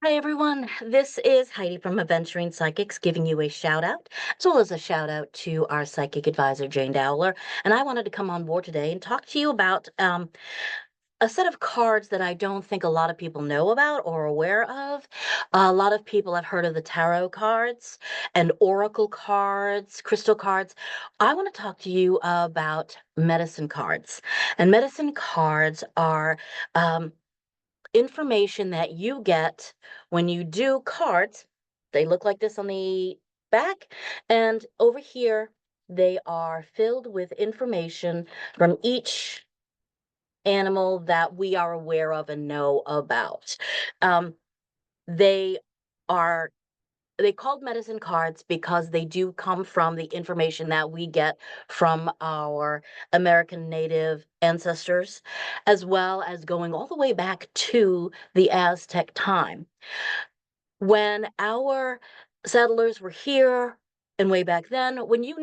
Hi, everyone. This is Heidi from Adventuring Psychics giving you a shout out, as well as a shout out to our psychic advisor, Jane Dowler. And I wanted to come on board today and talk to you about a set of cards that I don't think a lot of people know about or aware of. A lot of people have heard of the tarot cards and oracle cards, crystal cards. I want to talk to you about medicine cards. And medicine cards are um, information that you get when you do cards. They look like this on the back, and over here, they are filled with information from each animal that we are aware of and know about. Um, they are they called medicine cards because they do come from the information that we get from our American native ancestors, as well as going all the way back to the Aztec time. When our settlers were here and way back then, when you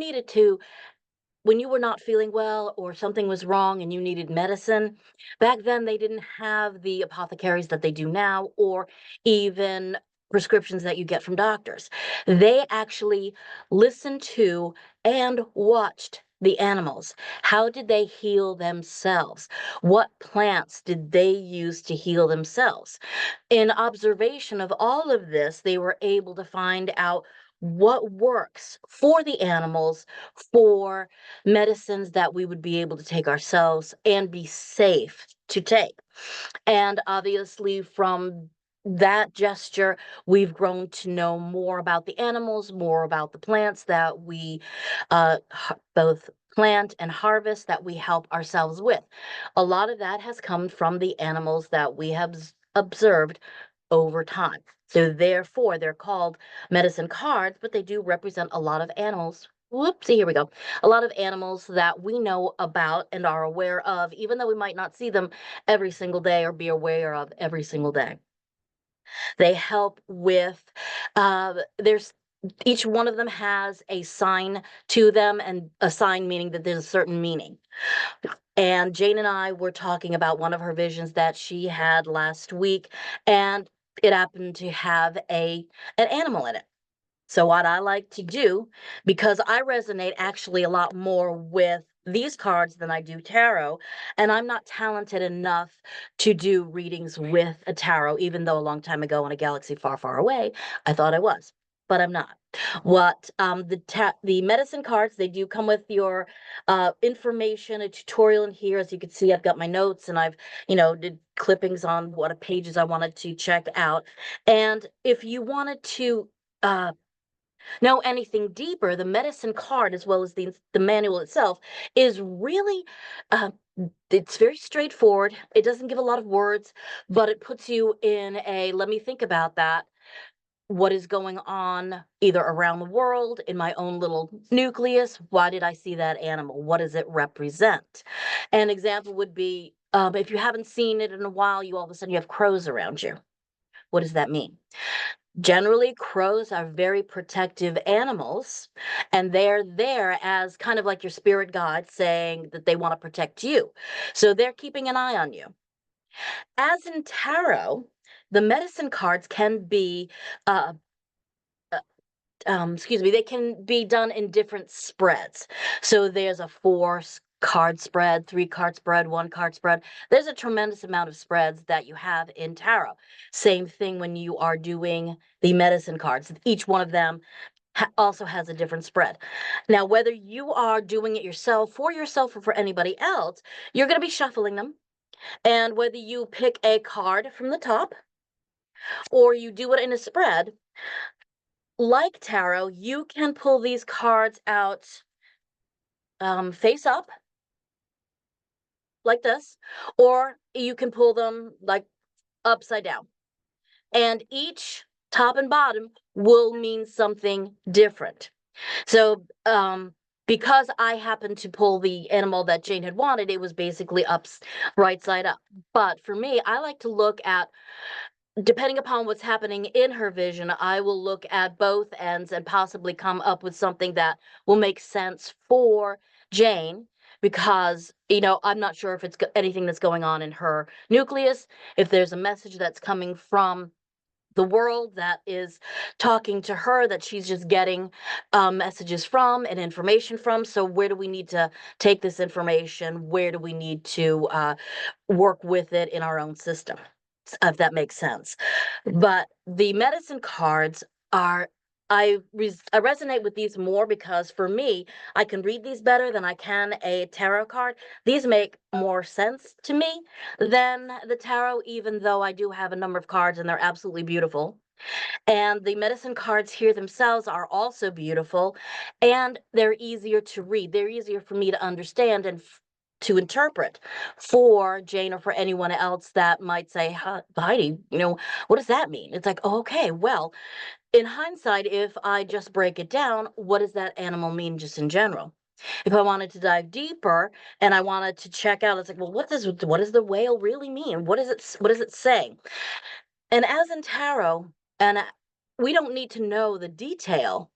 were not feeling well or something was wrong and you needed medicine, back then they didn't have the apothecaries that they do now, or even prescriptions that you get from doctors. They actually listened to and watched the animals. How did they heal themselves? What plants did they use to heal themselves? In observation of all of this, they were able to find out what works for the animals, for medicines that we would be able to take ourselves and be safe to take. And obviously, from that gesture, we've grown to know more about the animals, more about the plants that we both plant and harvest that we help ourselves with. A lot of that has come from the animals that we have observed over time. So therefore, they're called medicine cards, but they do represent a lot of animals. Whoopsie, here we go. A lot of animals that we know about and are aware of, even though we might not see them every single day or be aware of every single day. They help with, there's each one of them has a sign to them, and a sign meaning that there's a certain meaning. And Jane and I were talking about one of her visions that she had last week, and it happened to have an animal in it. So what I like to do, because I resonate actually a lot more with these cards than I do tarot, and I'm not talented enough to do readings with a tarot, even though a long time ago in a galaxy far, far away, I thought I was, but I'm not. What the medicine cards, they do come with your information, a tutorial in here. As you can see, I've got my notes and I've, did clippings on what pages I wanted to check out. And if you wanted to uh know anything deeper, the medicine card, as well as the manual itself, is really uh, it's very straightforward. It doesn't give a lot of words, but it puts you in a let me think about that. What is going on either around the world in my own little nucleus? Why did I see that animal? What does it represent? An example would be if you haven't seen it in a while, you all of a sudden you have crows around you. What does that mean? Generally, crows are very protective animals, and they're there as kind of like your spirit guide saying that they want to protect you. So they're keeping an eye on you. As in tarot, the medicine cards can be, uh, excuse me, they can be done in different spreads. So there's a card spread, 3 card spread, 1 card spread. There's a tremendous amount of spreads that you have in tarot. Same thing when you are doing the medicine cards. Each one of them also has a different spread. Now, whether you are doing it yourself or for anybody else, you're going to be shuffling them. And whether you pick a card from the top or you do it in a spread, like tarot, you can pull these cards out face up like this, or you can pull them like upside down. And each top and bottom will mean something different. So, because I happened to pull the animal that Jane had wanted, it was basically right side up. But for me, I like to look at, depending upon what's happening in her vision, I will look at both ends and possibly come up with something that will make sense for Jane, because, I'm not sure if it's anything that's going on in her nucleus, if there's a message that's coming from the world that is talking to her, that she's just getting messages from and information from. So where do we need to take this information? Where do we need to work with it in our own system? If that makes sense. But the medicine cards are, I resonate with these more because for me, I can read these better than I can a tarot card. These make more sense to me than the tarot, even though I do have a number of cards and they're absolutely beautiful. And the medicine cards here themselves are also beautiful, and they're easier to read. They're easier for me to understand and to interpret for Jane or for anyone else that might say, Heidi, what does that mean? It's like, oh, okay, well, in hindsight, if I just break it down, what does that animal mean just in general? If I wanted to dive deeper and I wanted to check out, it's like, well, what does the whale really mean? What is it saying? And as in tarot, and we don't need to know the detail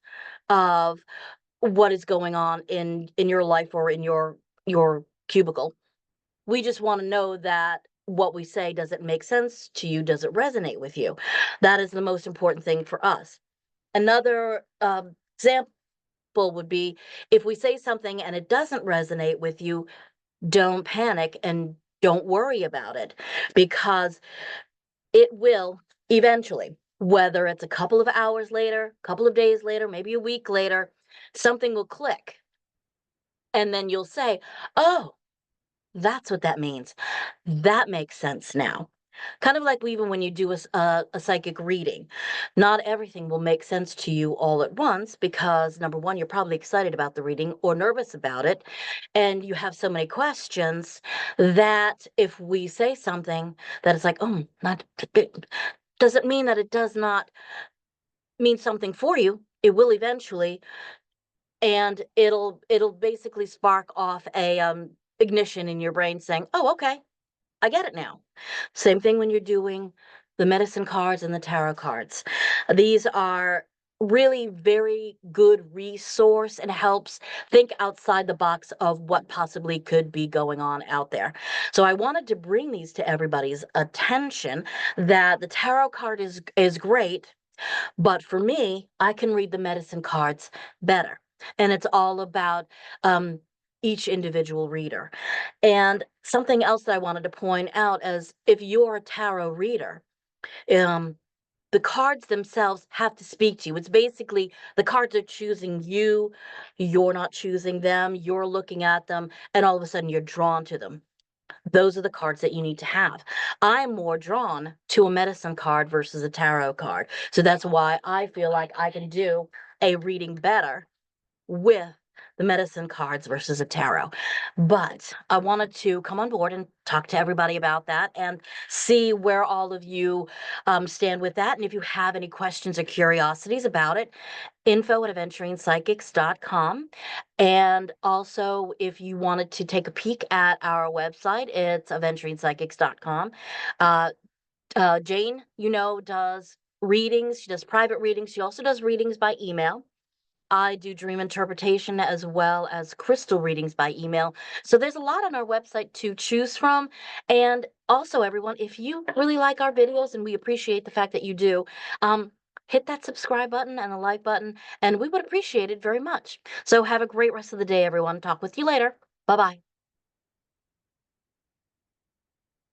of what is going on in your life or in your cubicle. We just want to know that what we say, does it make sense to you? Does it resonate with you? That is the most important thing for us. Another example would be if we say something and it doesn't resonate with you, don't panic and don't worry about it, because it will eventually, whether it's a couple of hours later, a couple of days later, maybe a week later, something will click. And then you'll say, oh, that's what that means. That makes sense now. Kind of like even when you do a psychic reading, not everything will make sense to you all at once because number one, you're probably excited about the reading or nervous about it. And you have so many questions that if we say something that is like, oh, not, it doesn't mean that it does not mean something for you. It will eventually, and it'll basically spark off a ignition in your brain saying, oh, okay, I get it now. Same thing when you're doing the medicine cards and the tarot cards. These are really very good resource and helps think outside the box of what possibly could be going on out there. So I wanted to bring these to everybody's attention, that the tarot card is great, but for me, I can read the medicine cards better. And it's all about each individual reader. And something else that I wanted to point out is if you're a tarot reader, um, the cards themselves have to speak to you. It's basically the cards are choosing you, you're not choosing them, you're looking at them, and all of a sudden you're drawn to them. Those are the cards that you need to have. I'm more drawn to a medicine card versus a tarot card. So that's why I feel like I can do a reading better with the medicine cards versus a tarot. But I wanted to come on board and talk to everybody about that and see where all of you stand with that. And if you have any questions or curiosities about it, info@aventuringpsychics.com. And also, if you wanted to take a peek at our website, it's aventuringpsychics.com. Uh, Jane, does readings. She does private readings. She also does readings by email. I do dream interpretation as well as crystal readings by email. So there's a lot on our website to choose from. And also, everyone, if you really like our videos, and we appreciate the fact that you do, hit that subscribe button and the like button, and we would appreciate it very much. So have a great rest of the day, everyone. Talk with you later. Bye bye.